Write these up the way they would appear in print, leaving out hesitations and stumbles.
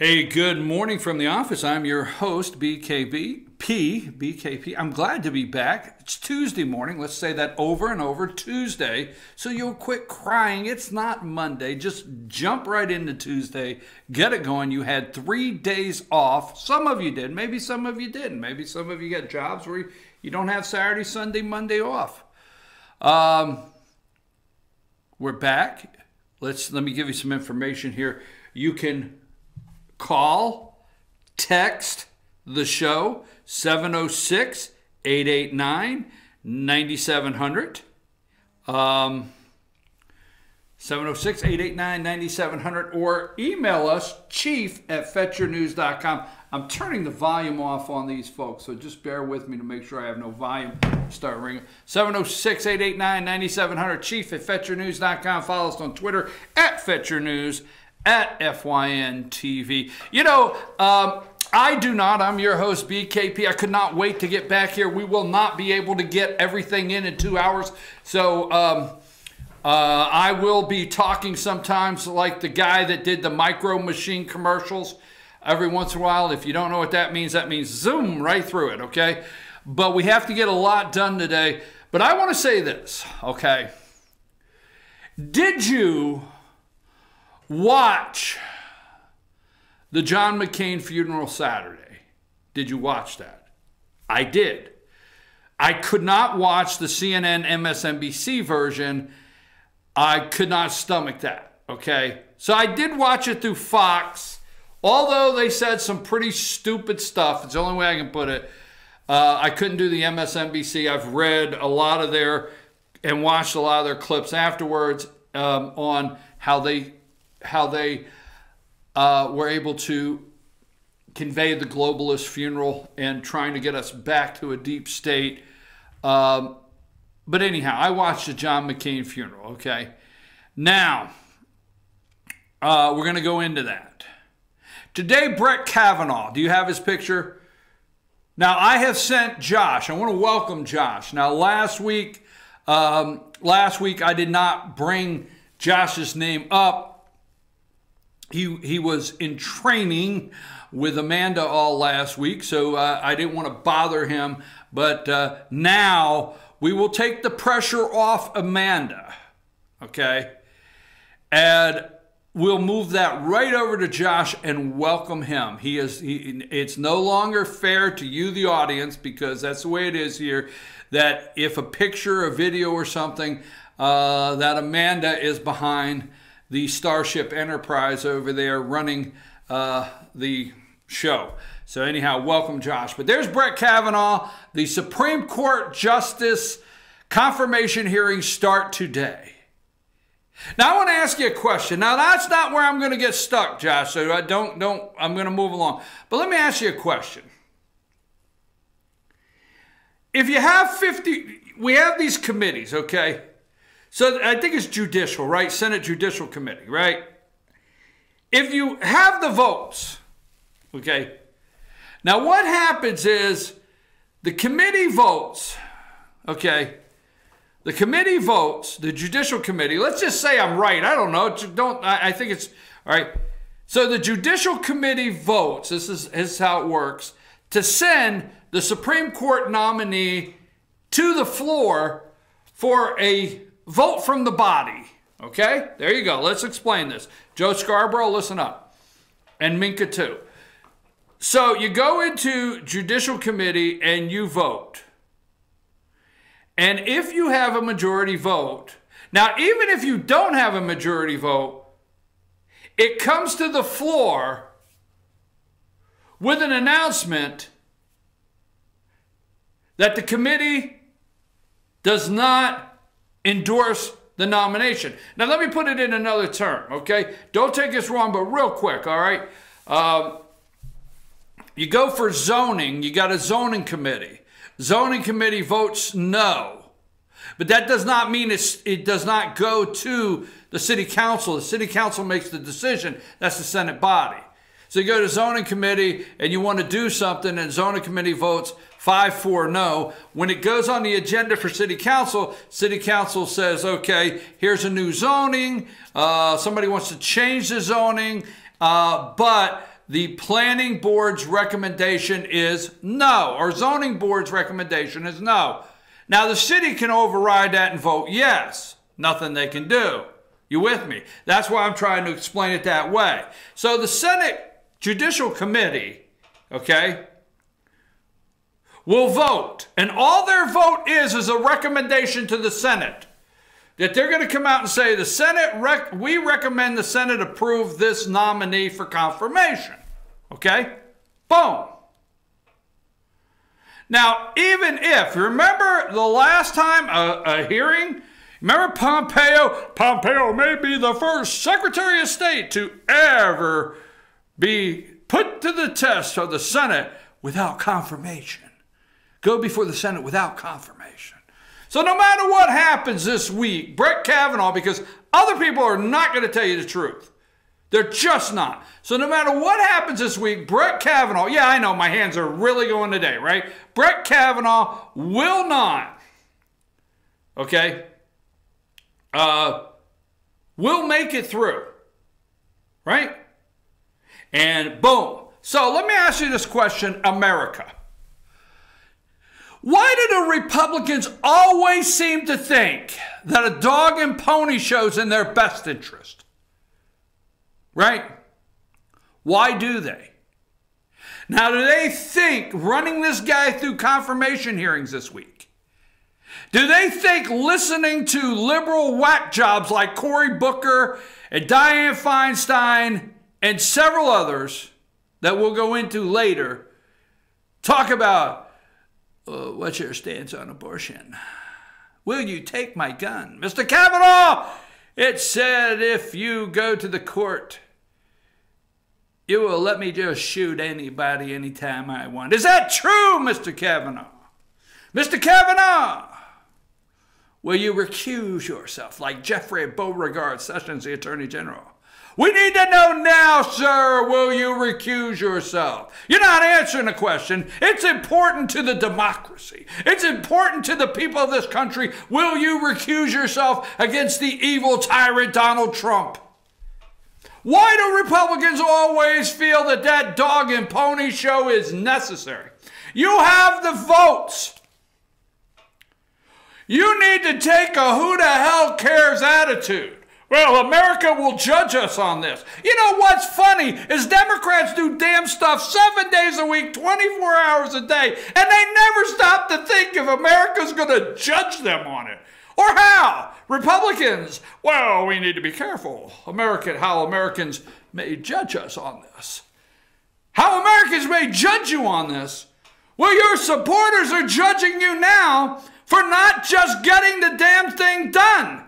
Hey, good morning from the office. I'm your host, BKP. I'm glad to be back. It's Tuesday morning. Let's say that over and over, Tuesday, so you'll quit crying. It's not Monday. Just jump right into Tuesday. Get it going. You had 3 days off. Some of you did. Maybe some of you didn't. Maybe some of you got jobs where you don't have Saturday, Sunday, Monday off. We're back. Let me give you some information here. You can call, text the show, 706-889-9700. 706-889-9700, or email us, chief@fetyournews.com. I'm turning the volume off on these folks, so just bear with me to make sure I have no volume start ringing. 706-889-9700, chief@fetyournews.com. Follow us on Twitter, @fetyournews, @FYNTV. You know, I do not. I'm your host, BKP. I could not wait to get back here. We will not be able to get everything in 2 hours. So I will be talking sometimes like the guy that did the Micro Machine commercials every once in a while. If you don't know what that means zoom right through it, okay? But we have to get a lot done today. But I want to say this, okay? Did you watch the John McCain funeral Saturday? Did you watch that? I did. I could not watch the CNN MSNBC version. I could not stomach that, okay? So I did watch it through Fox, although they said some pretty stupid stuff. It's the only way I can put it. I couldn't do the MSNBC. I've read a lot of their and watched a lot of their clips afterwards on how they were able to convey the globalist funeral and trying to get us back to a deep state. But anyhow, I watched the John McCain funeral, okay? Now, we're going to go into that. Today, Brett Kavanaugh, do you have his picture? Now, I have sent Josh. I want to welcome Josh. Now, last week I did not bring Josh's name up. He was in training with Amanda all last week, so I didn't want to bother him. But now we will take the pressure off Amanda, okay? And we'll move that right over to Josh and welcome him. It's no longer fair to you, the audience, because that's the way it is here, that if a picture, a video, or something, that Amanda is behind the Starship Enterprise over there running the show. So anyhow, welcome, Josh. But there's Brett Kavanaugh. The Supreme Court Justice confirmation hearings start today. Now I want to ask you a question. Now that's not where I'm going to get stuck, Josh. So I'm going to move along. But let me ask you a question. If you have 50, we have these committees, okay? So I think it's judicial, right? Senate Judicial Committee, right? If you have the votes, okay? Now what happens is the committee votes, okay? The committee votes, the Judicial Committee. Let's just say I'm right. I don't know. I think it's, all right. So the Judicial Committee votes, this is how it works, to send the Supreme Court nominee to the floor for a vote from the body, okay? There you go. Let's explain this. Joe Scarborough, listen up. And Minka too. So you go into Judicial Committee and you vote. And if you have a majority vote, now even if you don't have a majority vote, it comes to the floor with an announcement that the committee does not endorse the nomination. Now, let me put it in another term, okay? Don't take this wrong, but real quick, all right? You go for zoning, you got a zoning committee. Zoning committee votes no. But that does not mean it does not go to the city council. The city council makes the decision. That's the Senate body. So you go to zoning committee and you want to do something and zoning committee votes 5-4 no. When it goes on the agenda for city council says, okay, here's a new zoning. Somebody wants to change the zoning, but the planning board's recommendation is no, or zoning board's recommendation is no. Now, the city can override that and vote yes. Nothing they can do. You with me? That's why I'm trying to explain it that way. So the Senate Judicial Committee, okay, will vote. And all their vote is a recommendation to the Senate. That they're going to come out and say, the Senate, we recommend the Senate approve this nominee for confirmation. Okay? Boom. Now, even if, remember the last time a hearing, remember Pompeo? Pompeo may be the first Secretary of State to ever be put to the test of the Senate without confirmation. Go before the Senate without confirmation. So no matter what happens this week, Brett Kavanaugh, because other people are not going to tell you the truth. They're just not. So no matter what happens this week, Brett Kavanaugh, yeah, I know my hands are really going today, right? Brett Kavanaugh will not, okay, will make it through, right? And boom. So let me ask you this question, America. Why do the Republicans always seem to think that a dog and pony show's in their best interest? Right? Why do they? Now, do they think running this guy through confirmation hearings this week? Do they think listening to liberal whack jobs like Cory Booker and Dianne Feinstein and several others that we'll go into later talk about what's your stance on abortion? Will you take my gun? Mr. Kavanaugh, it said if you go to the court, you will let me just shoot anybody anytime I want. Is that true, Mr. Kavanaugh? Mr. Kavanaugh, will you recuse yourself like Jeffrey Beauregard Sessions, the Attorney General? We need to know now, sir, will you recuse yourself? You're not answering the question. It's important to the democracy. It's important to the people of this country. Will you recuse yourself against the evil tyrant Donald Trump? Why do Republicans always feel that that dog and pony show is necessary? You have the votes. You need to take a who the hell cares attitude. Well, America will judge us on this. You know what's funny is Democrats do damn stuff 7 days a week, 24 hours a day, and they never stop to think if America's going to judge them on it. Or how? Republicans, well, we need to be careful. How Americans may judge us on this. How Americans may judge you on this. Well, your supporters are judging you now for not just getting the damn thing done.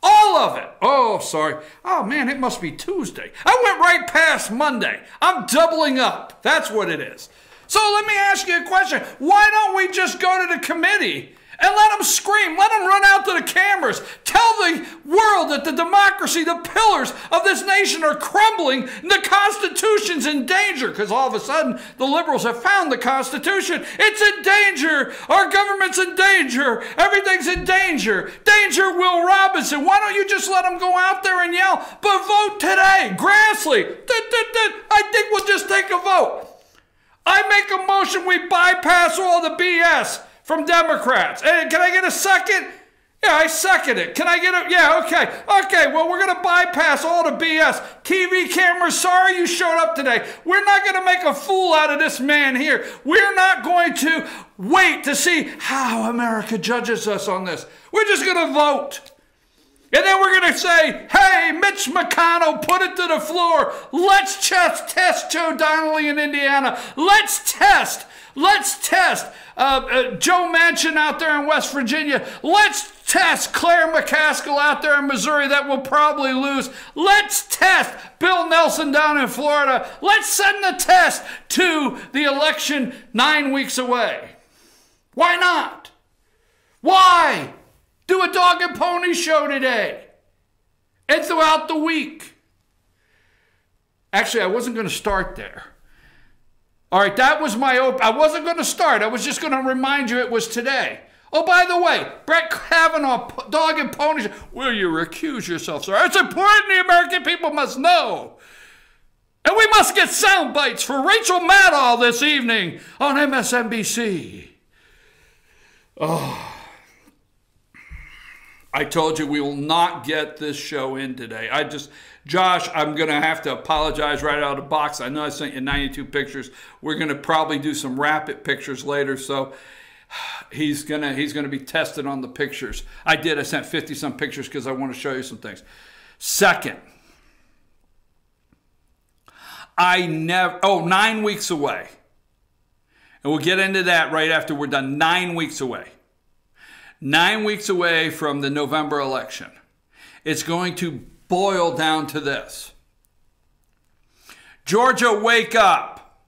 All of it. Oh, sorry. Oh, man, it must be Tuesday. I went right past Monday. I'm doubling up. That's what it is. So let me ask you a question. Why don't we just go to the committee and let them scream? Let them run out to the cameras. Tell the world that the democracy, the pillars of this nation are crumbling and the Constitution's in danger. Because all of a sudden, the liberals have found the Constitution. It's in danger. Our government's in danger. Everything's in danger. Danger, Will Robinson. Why don't you just let them go out there and yell, but vote today. Grassley. I think we'll just take a vote. I make a motion we bypass all the BS from Democrats. Hey, can I get a second? Yeah, I second it. Can I get a, yeah, okay. Okay, well, we're going to bypass all the BS. TV cameras, sorry you showed up today. We're not going to make a fool out of this man here. We're not going to wait to see how America judges us on this. We're just going to vote. And then we're going to say, hey, Mitch McConnell, put it to the floor. Let's just test Joe Donnelly in Indiana. Let's test Joe Manchin out there in West Virginia. Let's test Claire McCaskill out there in Missouri that will probably lose. Let's test Bill Nelson down in Florida. Let's send the test to the election 9 weeks away. Why not? Why? Do a dog and pony show today and throughout the week. Actually, I wasn't going to start there. All right, that was my I wasn't going to start. I was just going to remind you it was today. Oh, by the way, Brett Kavanaugh, dog and pony show. Will you recuse yourself, sir? It's important the American people must know And we must get sound bites for Rachel Maddow this evening on MSNBC. Oh. I told you we will not get this show in today. Josh, I'm going to have to apologize right out of the box. I know I sent you 92 pictures. We're going to probably do some rapid pictures later, so he's going to be tested on the pictures. I sent 50-some pictures because I want to show you some things. Second, 9 weeks away. And we'll get into that right after we're done. 9 weeks away. 9 weeks away from the November election. It's going to boil down to this. Georgia, wake up.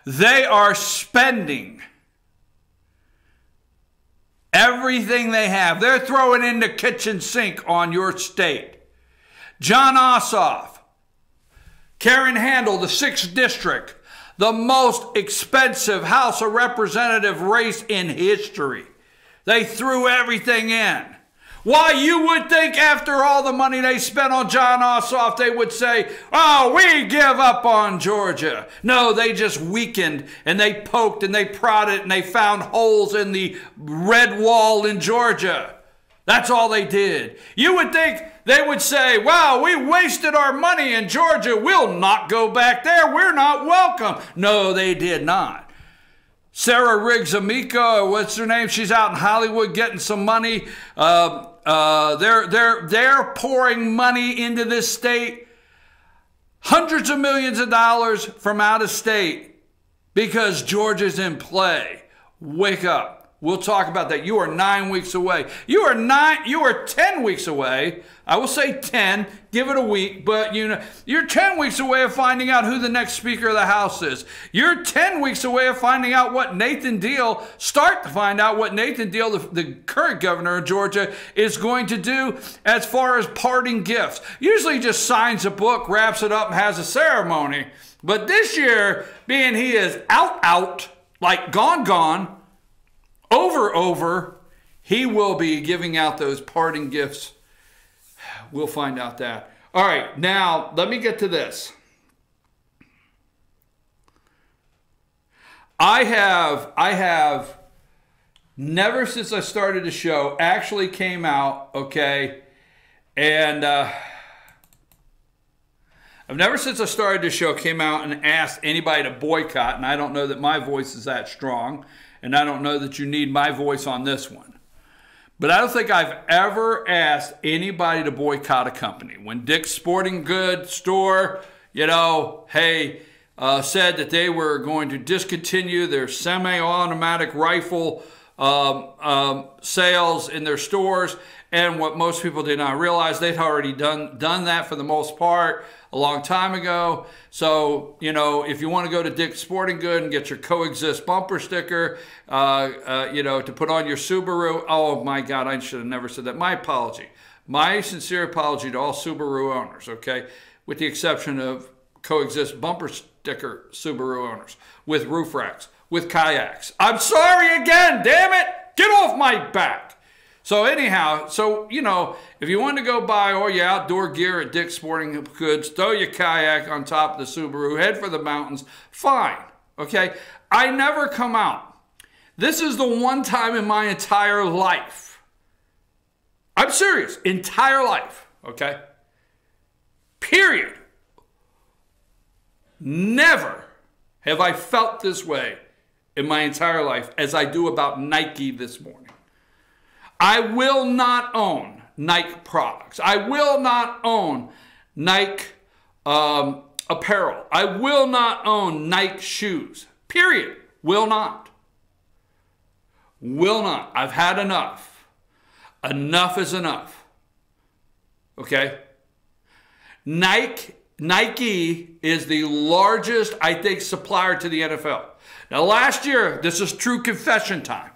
They are spending everything they have. They're throwing in the kitchen sink on your state. John Ossoff, Karen Handel, the 6th District, the most expensive House of Representative race in history. They threw everything in. Why, you would think after all the money they spent on John Ossoff, they would say, oh, we give up on Georgia. No, they just weakened, and they poked, and they prodded, and they found holes in the red wall in Georgia. That's all they did. You would think they would say, wow, we wasted our money in Georgia. We'll not go back there. We're not welcome. No, they did not. Sarah Riggs Amica, what's her name? She's out in Hollywood getting some money. They're pouring money into this state. Hundreds of millions of dollars from out of state because Georgia's in play. Wake up. We'll talk about that. You are 9 weeks away. You are 10 weeks away. I will say 10. Give it a week. But you're 10 weeks away of finding out who the next Speaker of the House is. You're 10 weeks away of finding out what Nathan Deal, the current governor of Georgia, is going to do as far as parting gifts. Usually just signs a book, wraps it up, and has a ceremony. But this year, being he is out, like gone, over, he will be giving out those parting gifts. We'll find out that. All right, now let me get to this. I have never since I started the show actually came out, okay, and I've never since I started the show came out and asked anybody to boycott, and I don't know that my voice is that strong. And I don't know that you need my voice on this one. But I don't think I've ever asked anybody to boycott a company. When Dick's Sporting Goods store, said that they were going to discontinue their semi-automatic rifle sales in their stores, and what most people did not realize, they'd already done that for the most part a long time ago. So, if you want to go to Dick's Sporting Goods and get your Coexist bumper sticker, to put on your Subaru, oh my God, I should have never said that. My apology. My sincere apology to all Subaru owners, okay? With the exception of Coexist bumper sticker Subaru owners, with roof racks, with kayaks. I'm sorry again, damn it! Get off my back! So anyhow, if you want to go buy all your outdoor gear at Dick's Sporting Goods, throw your kayak on top of the Subaru, head for the mountains, fine, okay? I never come out. This is the one time in my entire life, I'm serious, entire life, okay? Period. Never have I felt this way in my entire life as I do about Nike this morning. I will not own Nike products. I will not own Nike apparel. I will not own Nike shoes. Period. Will not. Will not. I've had enough. Enough is enough. Okay? Nike is the largest, I think, supplier to the NFL. Now, last year, this is true confession time.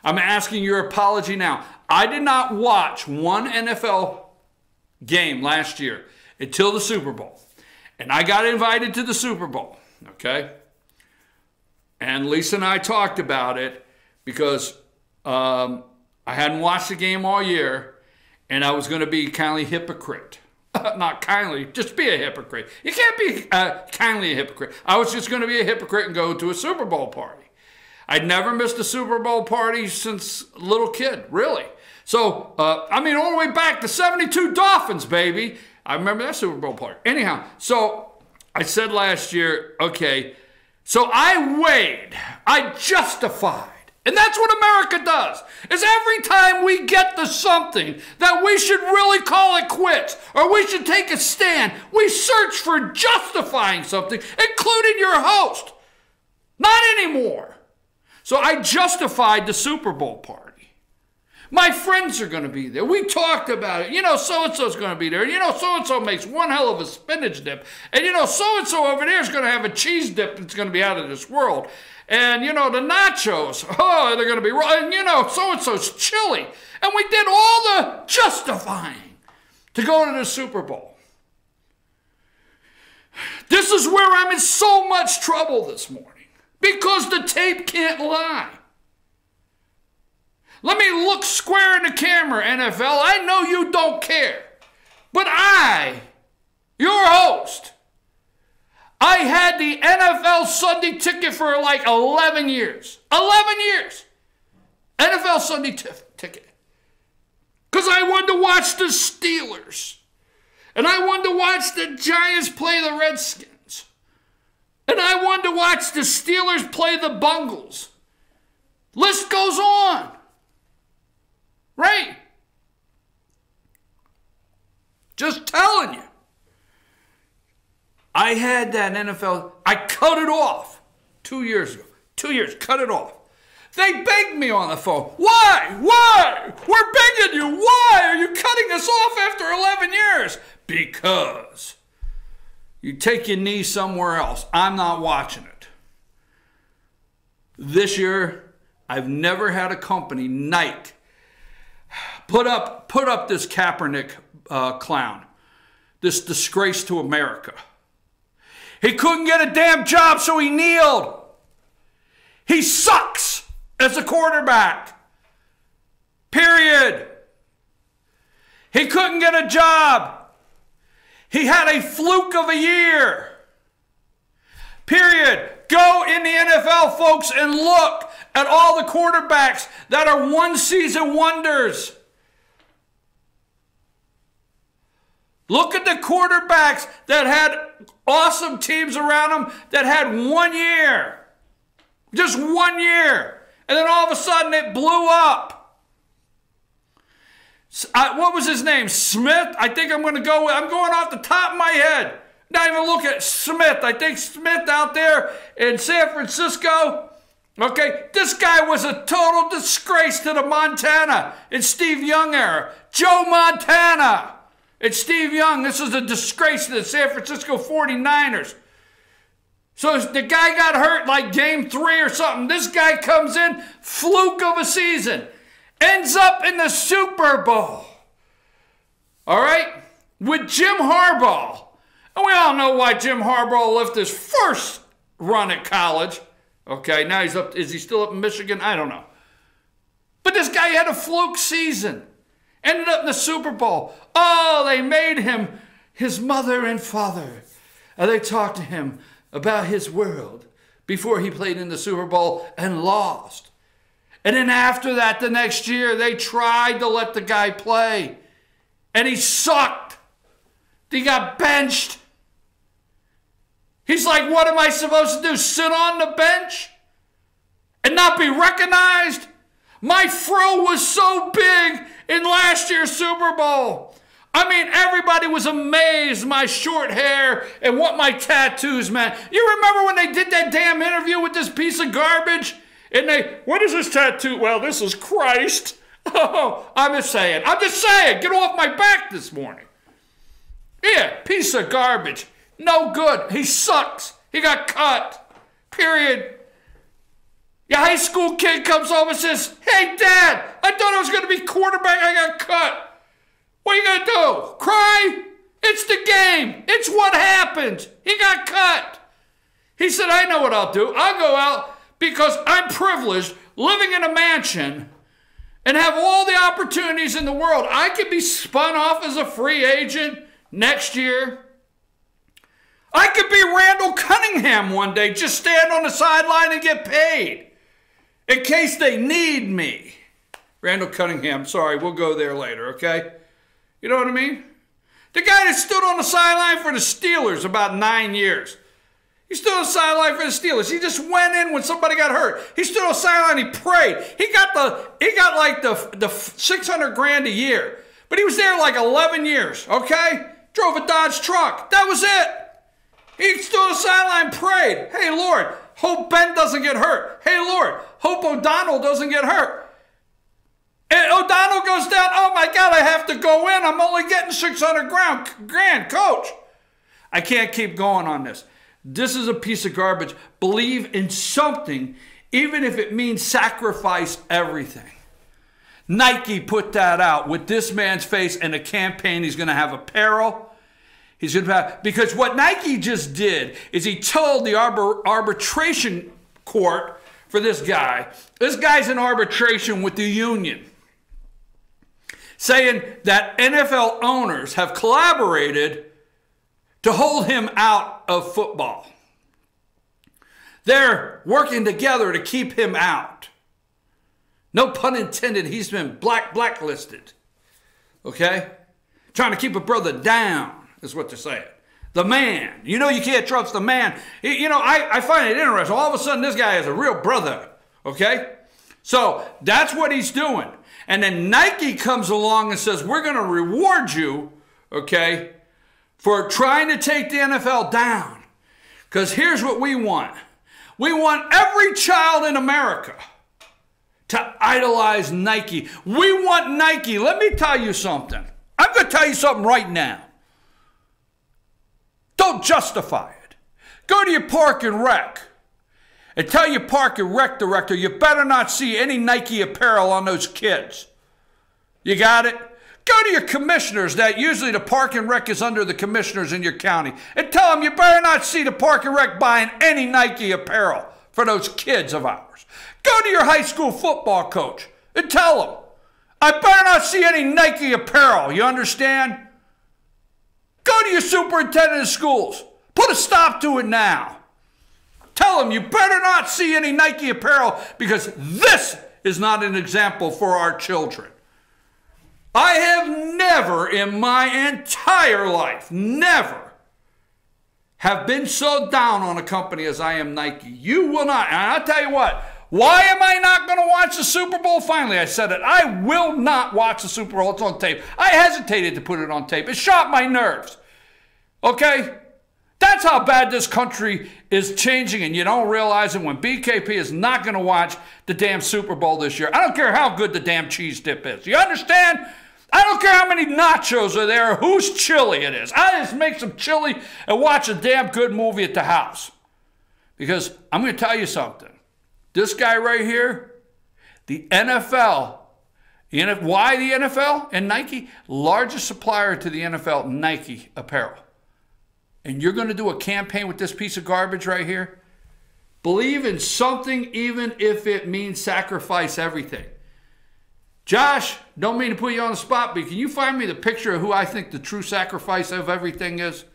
I'm asking your apology now. I did not watch one NFL game last year until the Super Bowl. And I got invited to the Super Bowl, okay? And Lisa and I talked about it because I hadn't watched the game all year, and I was going to be kind of a hypocrite. not kindly, just be a hypocrite. You can't be kindly a hypocrite. I was just going to be a hypocrite and go to a Super Bowl party. I'd never missed a Super Bowl party since a little kid, really. So, I mean, all the way back to 72 Dolphins, baby. I remember that Super Bowl party. Anyhow, so I said last year, okay, so I justified. And that's what America does, is every time we get to something that we should really call it quits, or we should take a stand, we search for justifying something, including your host. Not anymore. So I justified the Super Bowl party. My friends are going to be there. We talked about it. You know, so-and-so's going to be there. You know, so-and-so makes one hell of a spinach dip. And, you know, so-and-so over there is going to have a cheese dip that's going to be out of this world. And, you know, the nachos, oh, they're going to be raw. And, you know, so-and-so's chili. And we did all the justifying to go to the Super Bowl. This is where I'm in so much trouble this morning. Because the tape can't lie. Let me look square in the camera, NFL. I know you don't care. But I, your host, I had the NFL Sunday ticket for like 11 years. 11 years. NFL Sunday ticket. Because I wanted to watch the Steelers. And I wanted to watch the Giants play the Redskins. And I wanted to watch the Steelers play the Bungles. List goes on. Right? Just telling you. I had that NFL. I cut it off 2 years ago. 2 years, cut it off. They begged me on the phone. Why? Why? We're begging you. Why are you cutting us off after 11 years? Because you take your knee somewhere else. I'm not watching it. This year, I've never had a company, Nike, put up this Kaepernick clown, this disgrace to America. He couldn't get a damn job, so he kneeled. He sucks as a quarterback. Period. He couldn't get a job. He had a fluke of a year. Period. Go in the NFL, folks, and look at all the quarterbacks that are one-season wonders. Look at the quarterbacks that had awesome teams around them that had 1 year. Just 1 year. And then all of a sudden it blew up. What was his name? Smith? I think I'm going off the top of my head. Not even look at Smith. I think Smith out there in San Francisco. Okay, this guy was a total disgrace to the Montana and Steve Young era. Joe Montana. It's Steve Young. This is a disgrace to the San Francisco 49ers. So the guy got hurt like game 3 or something. This guy comes in, fluke of a season, ends up in the Super Bowl. All right? With Jim Harbaugh. And we all know why Jim Harbaugh left his first run at college. Okay, now he's up. Is he still up in Michigan? I don't know. But this guy had a fluke season. Ended up in the Super Bowl. Oh, they made him his mother and father. And they talked to him about his world before he played in the Super Bowl and lost. And then after that, the next year, they tried to let the guy play. And he sucked. He got benched. He's like, what am I supposed to do? Sit on the bench and not be recognized? My fro was so big in last year's Super Bowl. I mean, everybody was amazed my short hair and what my tattoos meant. You remember when they did that damn interview with this piece of garbage? And what is this tattoo? Well, this is Christ. Oh, I'm just saying. Get off my back this morning. Yeah, piece of garbage. No good. He sucks. He got cut. Period. Your high school kid comes home and says, hey, Dad, I thought I was going to be quarterback. I got cut. What are you going to do? Cry? It's the game. It's what happens. He got cut. He said, I know what I'll do. I'll go out because I'm privileged, living in a mansion, and have all the opportunities in the world. I could be spun off as a free agent, next year, I could be Randall Cunningham one day, just stand on the sideline and get paid in case they need me. Randall Cunningham, sorry, we'll go there later, okay? You know what I mean? The guy that stood on the sideline for the Steelers about 9 years. He stood on the sideline for the Steelers. He just went in when somebody got hurt. He stood on the sideline, he prayed. He got like the 600 grand a year. But he was there like 11 years, okay? Drove a Dodge truck. That was it. He stood on the sideline, prayed. Hey, Lord, hope Ben doesn't get hurt. Hey, Lord, hope O'Donnell doesn't get hurt. And O'Donnell goes down, oh my God, I have to go in. I'm only getting 600 grand, coach. I can't keep going on this. This is a piece of garbage. Believe in something, even if it means sacrifice everything. Nike put that out with this man's face and a campaign. He's going to have apparel. He's going to have, because what Nike just did is he told the arbitration court for this guy's in arbitration with the union, saying that NFL owners have collaborated to hold him out of football. They're working together to keep him out. No pun intended, he's been blacklisted. Okay? Trying to keep a brother down is what they're saying. The man. You know you can't trust the man. You know, I find it interesting. All of a sudden this guy is a real brother. Okay? So that's what he's doing. And then Nike comes along and says, we're going to reward you, okay, for trying to take the NFL down. Because here's what we want. We want every child in America to idolize Nike. We want Nike. Let me tell you something. I'm going to tell you something right now. Don't justify it. Go to your park and rec and tell your park and rec director you better not see any Nike apparel on those kids. You got it? Go to your commissioners, that usually the park and rec is under the commissioners in your county, and tell them you better not see the park and rec buying any Nike apparel for those kids of ours. Go to your high school football coach and tell them, I better not see any Nike apparel. You understand? Go to your superintendent of schools. Put a stop to it now. Tell them you better not see any Nike apparel because this is not an example for our children. I have never in my entire life, never have been so down on a company as I am Nike. You will not. And I'll tell you what. Why am I not going to watch the Super Bowl? Finally, I said it. I will not watch the Super Bowl. It's on tape. I hesitated to put it on tape. It shot my nerves. Okay? That's how bad this country is changing, and you don't realize it when BKP is not going to watch the damn Super Bowl this year. I don't care how good the damn cheese dip is. You understand? I don't care how many nachos are there or whose chili it is. I just make some chili and watch a damn good movie at the house. Because I'm going to tell you something. This guy right here, the NFL, why the NFL and Nike? Largest supplier to the NFL, Nike apparel. And you're going to do a campaign with this piece of garbage right here? Believe in something even if it means sacrifice everything. Josh, don't mean to put you on the spot, but can you find me the picture of who I think the true sacrifice of everything is?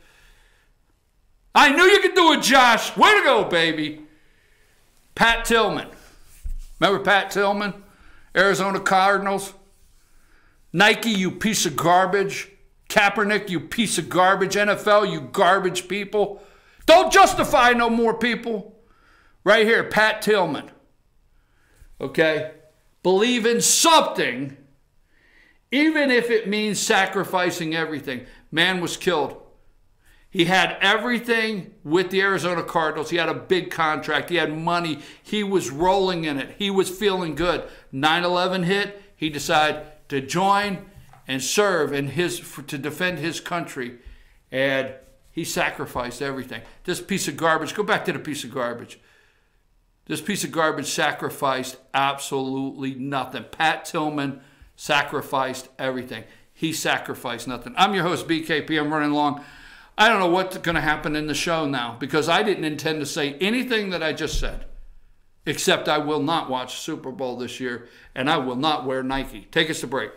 I knew you could do it, Josh. Way to go, baby. Pat Tillman. Remember Pat Tillman? Arizona Cardinals. Nike, you piece of garbage. Kaepernick, you piece of garbage. NFL, you garbage people. Don't justify no more people. Right here, Pat Tillman. Okay? Believe in something, even if it means sacrificing everything. Man was killed. He had everything with the Arizona Cardinals. He had a big contract. He had money. He was rolling in it. He was feeling good. 9/11 hit. He decided to join and serve to defend his country. And he sacrificed everything. This piece of garbage, go back to the piece of garbage. This piece of garbage sacrificed absolutely nothing. Pat Tillman sacrificed everything. He sacrificed nothing. I'm your host, BKP. I'm running long. I don't know what's going to happen in the show now because I didn't intend to say anything that I just said, except I will not watch Super Bowl this year and I will not wear Nike. Take us to break.